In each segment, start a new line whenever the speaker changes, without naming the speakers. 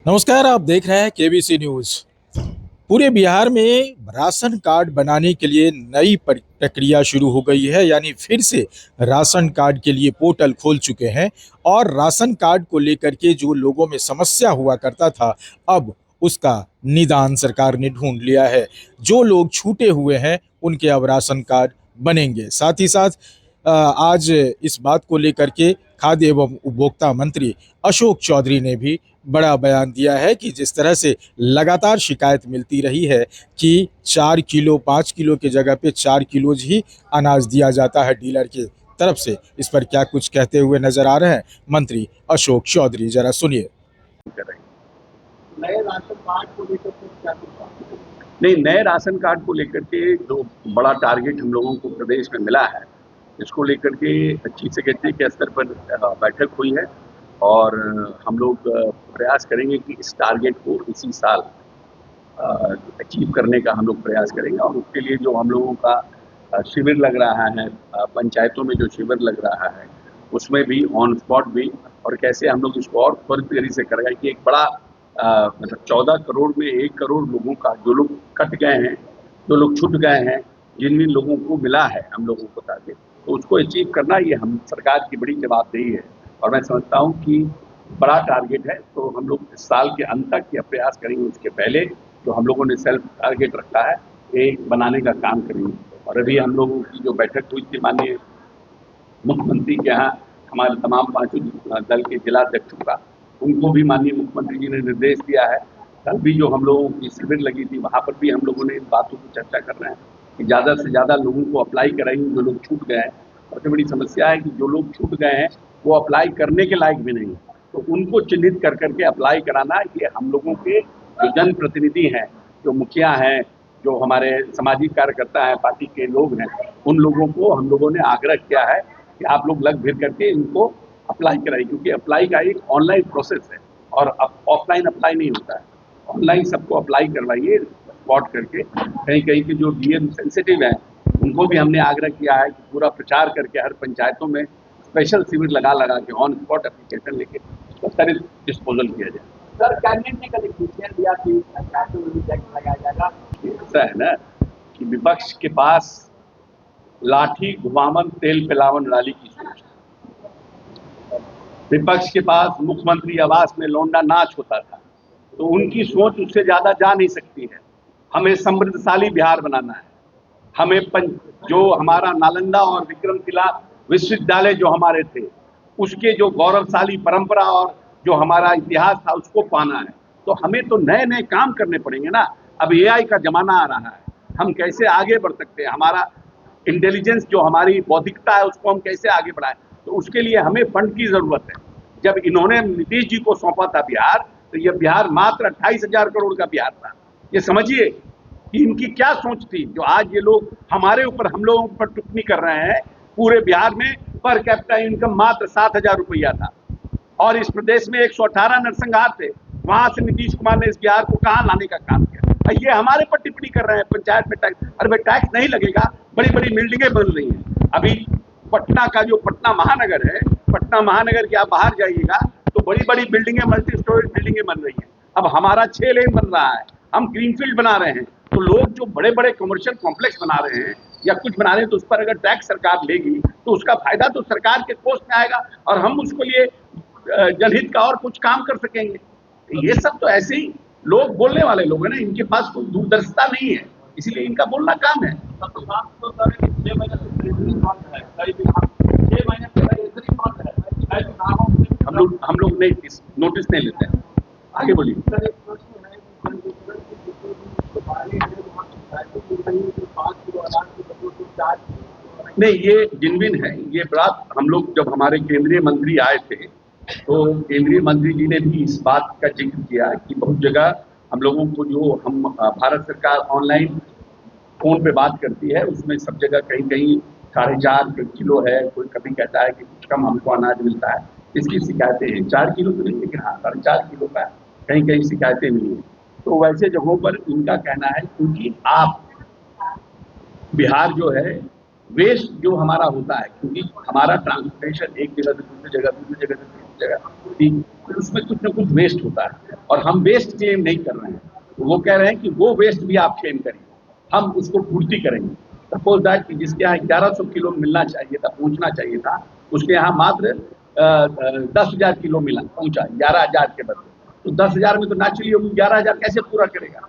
नमस्कार। आप देख रहे हैं केबीसी न्यूज। पूरे बिहार में राशन कार्ड बनाने के लिए नई प्रक्रिया शुरू हो गई है, यानी फिर से राशन कार्ड के लिए पोर्टल खोल चुके हैं। और राशन कार्ड को लेकर के जो लोगों में समस्या हुआ करता था, अब उसका निदान सरकार ने ढूंढ लिया है। जो लोग छूटे हुए हैं उनके अब राशन कार्ड बनेंगे। साथ ही साथ आज इस बात को लेकर के खाद्य एवं उपभोक्ता मंत्री अशोक चौधरी ने भी बड़ा बयान दिया है कि जिस तरह से लगातार शिकायत मिलती रही है कि 4 किलो 5 किलो की जगह पे 4 किलो ही अनाज दिया जाता है डीलर की तरफ से, इस पर क्या कुछ कहते हुए नजर आ रहे हैं मंत्री अशोक चौधरी, जरा सुनिए।
नए राशन कार्ड को लेकर के क्या कुछ नहीं, नए राशन कार्ड को लेकर के जो बड़ा टारगेट हम लोगों को प्रदेश में मिला है, इसको लेकर के चीफ सेक्रेटरी के स्तर पर बैठक हुई है और हम लोग प्रयास करेंगे कि इस टारगेट को इसी साल अचीव करने का हम लोग प्रयास करेंगे। और उसके लिए जो हम लोगों का शिविर लग रहा है, पंचायतों में जो शिविर लग रहा है, उसमें भी ऑन स्पॉट भी, और कैसे हम लोग इसको और त्वरित से करेंगे कि एक बड़ा मतलब 14 करोड़ में 1 करोड़ लोगों का, जो लोग कट गए हैं, जो लोग छूट गए हैं, जिन जिन लोगों को मिला है हम लोगों को टारगेट, तो उसको अचीव करना ये हम सरकार की बड़ी जवाबदेही है। और मैं समझता हूँ कि बड़ा टारगेट है, तो हम लोग इस साल के अंत तक यह प्रयास करेंगे। उसके पहले जो हम लोगों ने सेल्फ टारगेट रखा है, ये बनाने का काम करेंगे। और अभी हम लोगों की जो बैठक हुई थी माननीय मुख्यमंत्री के यहाँ, हमारे तमाम पांचों दल के जिलाध्यक्षों का, उनको भी माननीय मुख्यमंत्री जी ने निर्देश दिया है। कल भी जो हम लोगों की शिविर लगी थी, वहाँ पर भी हम लोगों ने इन बातों की चर्चा कर रहे हैं कि ज़्यादा से ज़्यादा लोगों को अप्लाई कराएंगे जो लोग छूट गए हैं। सबसे बड़ी समस्या है कि जो लोग छूट गए हैं वो अप्लाई करने के लायक भी नहीं है, तो उनको चिन्हित कर करके अप्लाई कराना, ये हम लोगों के जो जनप्रतिनिधि हैं, जो मुखिया हैं, जो हमारे सामाजिक कार्यकर्ता हैं, पार्टी के लोग हैं, उन लोगों को हम लोगों ने आग्रह किया है कि आप लोग लग भिड़ करके इनको अप्लाई कराइए, क्योंकि अप्लाई का एक ऑनलाइन प्रोसेस है और अब ऑफलाइन अप्लाई नहीं होता है। ऑनलाइन सबको अप्लाई करवाइए स्पॉट करके। कहीं कहीं के जो डीएम सेंसिटिव हैं, उनको भी हमने आग्रह किया है कि पूरा प्रचार करके हर पंचायतों में स्पेशल शिविर लगा लगा के ऑन स्पॉट एप्लीकेशन लेके उसका त्वरित डिस्पोजल किया जाए। सर, कैबिनेट ने कल एक डिसीजन दिया कि पंचायतों में भी टैक्स लगाया जाएगा। ऐसा है ना कि विपक्ष के पास लाठी घुमावन तेल पिलावन वाली की सोच, विपक्ष के पास मुख्यमंत्री आवास में लौंडा नाच होता था, तो उनकी सोच उससे ज्यादा जा नहीं सकती है। हमें समृद्धशाली बिहार बनाना है। हमें जो हमारा नालंदा और विक्रमशिला विश्वविद्यालय जो हमारे थे, उसके जो गौरवशाली परंपरा और जो हमारा इतिहास था, उसको पाना है। तो हमें तो नए नए काम करने पड़ेंगे ना। अब एआई का जमाना आ रहा है, हम कैसे आगे बढ़ सकते हैं, हमारा इंटेलिजेंस जो हमारी बौद्धिकता है उसको हम कैसे आगे बढ़ाएं, तो उसके लिए हमें फंड की जरूरत है। जब इन्होंने नीतीश जी को सौंपा था बिहार, तो यह बिहार मात्र 28,000 करोड़ का बिहार था। ये समझिए कि इनकी क्या सोच थी, जो आज ये लोग हमारे ऊपर, हम लोगों पर टिप्पणी कर रहे हैं। पूरे बिहार में पर कैपिटा इनकम मात्र 7,000 रुपया था और इस प्रदेश में 118 नरसंहार थे। वहां से नीतीश कुमार ने इस बिहार को कहां लाने का काम किया। ये हमारे पर टिप्पणी कर रहे हैं पंचायत में टैक्स। अरे भाई, टैक्स नहीं लगेगा, बड़ी बड़ी बिल्डिंगें बन रही हैं। अभी पटना का जो पटना महानगर है, पटना महानगर के आप बाहर जाइएगा तो बड़ी बड़ी बिल्डिंगें, मल्टी स्टोरेज बिल्डिंगें बन रही हैं। अब हमारा 6 लेन बन रहा है, हम ग्रीनफील्ड बना रहे हैं। तो लोग जो बड़े बड़े कमर्शियल कॉम्प्लेक्स बना रहे हैं या कुछ बना रहे हैं, तो उस पर अगर टैक्स सरकार लेगी तो उसका फायदा तो सरकार के कोष में आएगा और हम उसके लिए जनहित का और कुछ काम कर सकेंगे। ये सब तो ऐसे ही लोग बोलने वाले लोग हैं ना, इनके पास कोई दूरदर्शिता नहीं है, इसीलिए इनका बोलना काम है। हम लोग नहीं नोटिस नहीं लेते हैं। आगे बोलिए। नहीं, ये जिनविन है। ये बात हम लोग, जब हमारे केंद्रीय मंत्री आए थे, तो केंद्रीय मंत्री जी ने भी इस बात का जिक्र किया कि बहुत जगह हम लोगों को, जो हम भारत सरकार ऑनलाइन फोन पे बात करती है, उसमें सब जगह कहीं कहीं 4.5 किलो है, कोई कभी कहता है कि कुछ कम हमको अनाज मिलता है, इसकी शिकायतें हैं। 4 किलो तो नहीं, लेकिन हाँ 4.5 किलो का कहीं कहीं शिकायतें मिली हैं। तो वैसे जगहों पर इनका कहना है, क्योंकि आप बिहार जो है वेस्ट जो हमारा होता है, क्योंकि हमारा ट्रांसपोर्टेशन एक जगह से दूसरी जगह, दूसरी जगह से तीसरी जगह, ठीक, तो उसमें कुछ ना कुछ वेस्ट होता है और हम वेस्ट क्लेम नहीं कर रहे हैं। तो वो कह रहे हैं कि वो वेस्ट भी आप क्लेम करिए, हम उसको पूर्ति करेंगे। सपोज दैट कि जिसके यहाँ 1100 किलो मिलना चाहिए था, पहुंचना चाहिए था, उसके यहाँ मात्र 10,000 किलो मिला, पहुंचा 11,000 के बदले। तो 10,000 में तो नेचुरली 11,000 कैसे पूरा करेगा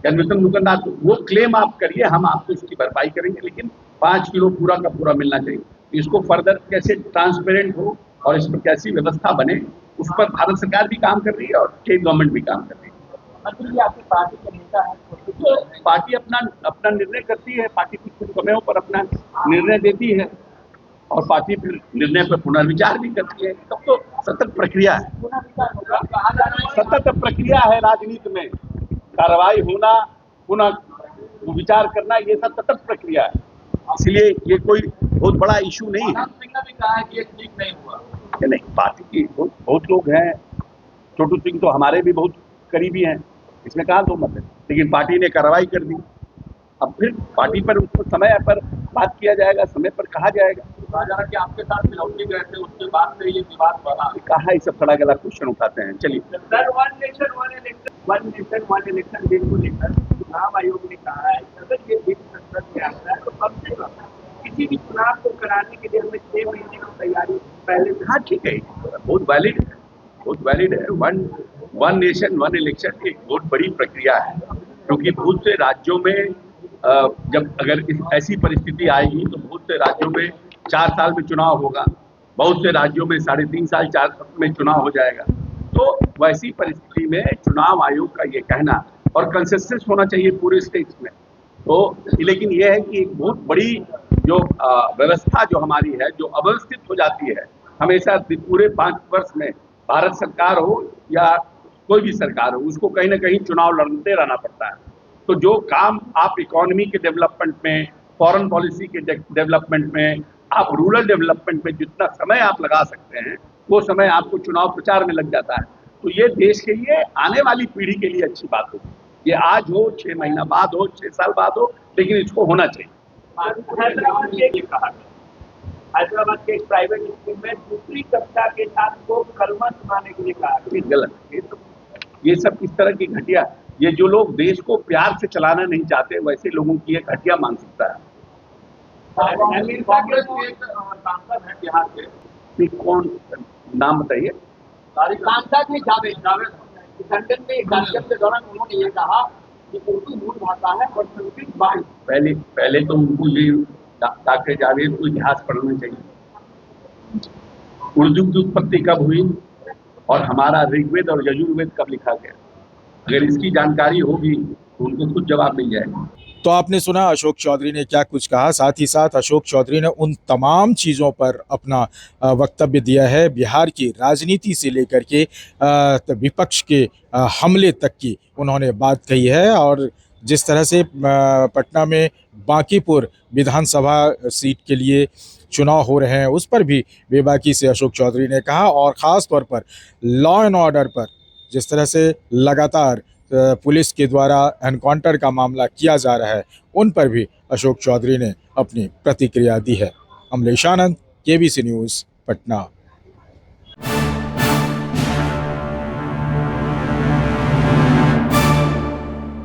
जनरेशन दुकानदार? तो वो क्लेम आप करिए, हम आपको इसकी भरपाई करेंगे, लेकिन 5 किलो पूरा का पूरा मिलना चाहिए। इसको फर्दर कैसे ट्रांसपेरेंट हो और इस पर कैसी व्यवस्था बने, उस पर भारत सरकार भी काम कर रही है और स्टेट गवर्नमेंट भी काम कर रही है।
आपकी पार्टी के नेता है,
तो पार्टी अपना निर्णय करती है, पार्टी कुछ समयों पर अपना निर्णय देती है और पार्टी फिर निर्णय पर पुनर्विचार भी करती है। तब तो सतत प्रक्रिया है, सतत प्रक्रिया है राजनीति में। कार्रवाई होना, पुनः विचार करना, ये सब सतत प्रक्रिया है। इसलिए ये कोई बहुत बड़ा इशू नहीं है।
सिंह ने भी कहा है कि ये ठीक नहीं हुआ।
नहीं, पार्टी की बहुत लोग हैं, छोटू सिंह तो हमारे भी बहुत करीबी हैं, इसमें कहाँ दो मत है, लेकिन पार्टी ने कार्रवाई कर दी। अब फिर पार्टी पर उसको समय पर बात किया जाएगा, समय पर कहा जाएगा।
राजा कि आपके साथ मिलौटी गए थे, उसके बाद से ये विवाद बढ़ा।
कहा ये सब खड़ा गला क्वेश्चन उठाते हैं। चलिए,
sir, one nation one election bill को लेकर चुनाव आयोग ने कहा है अगर ये बिल संसद में आता है तो कम से कम किसी भी चुनाव को कराने के लिए हमें 6 महीने की तैयारी पहले से।
हाँ ठीक है, बहुत वैलिड है, बहुत वैलिड है। वन नेशन वन इलेक्शन एक बहुत बड़ी प्रक्रिया है, क्योंकि बहुत से राज्यों में जब अगर ऐसी परिस्थिति आएगी तो बहुत से राज्यों में 4 साल में चुनाव होगा, बहुत से राज्यों में 3.5 साल 4 साल में चुनाव हो जाएगा। तो वैसी परिस्थिति में चुनाव आयोग का ये कहना, और कंसेंसस होना चाहिए पूरे स्टेट्स में। तो लेकिन ये है कि एक बहुत बड़ी जो व्यवस्था जो हमारी है, जो अव्यवस्थित हो जाती है हमेशा पूरे 5 वर्ष में, भारत सरकार हो या कोई भी सरकार हो, उसको कहीं ना कहीं चुनाव लड़ते रहना पड़ता है। तो जो काम आप इकोनॉमी के डेवलपमेंट में, फॉरेन पॉलिसी के डेवलपमेंट में, आप रूरल डेवलपमेंट में जितना समय आप लगा सकते हैं, वो समय आपको चुनाव प्रचार में लग जाता है। तो ये देश के लिए, आने वाली पीढ़ी के लिए अच्छी बात होगी। ये आज हो, 6 महीना बाद हो, 6 साल बाद हो, लेकिन इसको होना चाहिए।
हैदराबाद के एक प्राइवेट स्कूल में दूसरी कक्षा के छात्र को कलमा सुनाने के लिए कहा।
गलत। ये सब किस तरह की घटिया, ये जो लोग देश को प्यार से चलाना नहीं चाहते, वैसे लोगों की एक घटिया मानसिकता है।
कांग्रेस के एक सांसद है बिहार के,
कौन नाम बताइए?
सांसद है जावेद। लंदन में एक कार्यक्रम के दौरान उन्होंने ये कहा कि उर्दू मूल भाषा है और संस्कृत बाहरी।
पहले तो उनको ये डॉक्टर जावेद को इतिहास पढ़ना चाहिए। उर्दू की उत्पत्ति कब हुई और हमारा ऋग्वेद और यजुर्वेद कब लिखा गया, अगर इसकी जानकारी होगी तो उनको खुद जवाब मिल जाएगा।
तो आपने सुना अशोक चौधरी ने क्या कुछ कहा। साथ ही साथ अशोक चौधरी ने उन तमाम चीज़ों पर अपना वक्तव्य दिया है, बिहार की राजनीति से लेकर के विपक्ष के हमले तक की उन्होंने बात कही है। और जिस तरह से पटना में बांकीपुर विधानसभा सीट के लिए चुनाव हो रहे हैं, उस पर भी बेबाकी से अशोक चौधरी ने कहा। और ख़ास तौर पर लॉ एंड ऑर्डर पर जिस तरह से लगातार पुलिस के द्वारा एनकाउंटर का मामला किया जा रहा है, उन पर भी अशोक चौधरी ने अपनी प्रतिक्रिया दी है। अमलेश आनंद, केबीसी न्यूज़, पटना।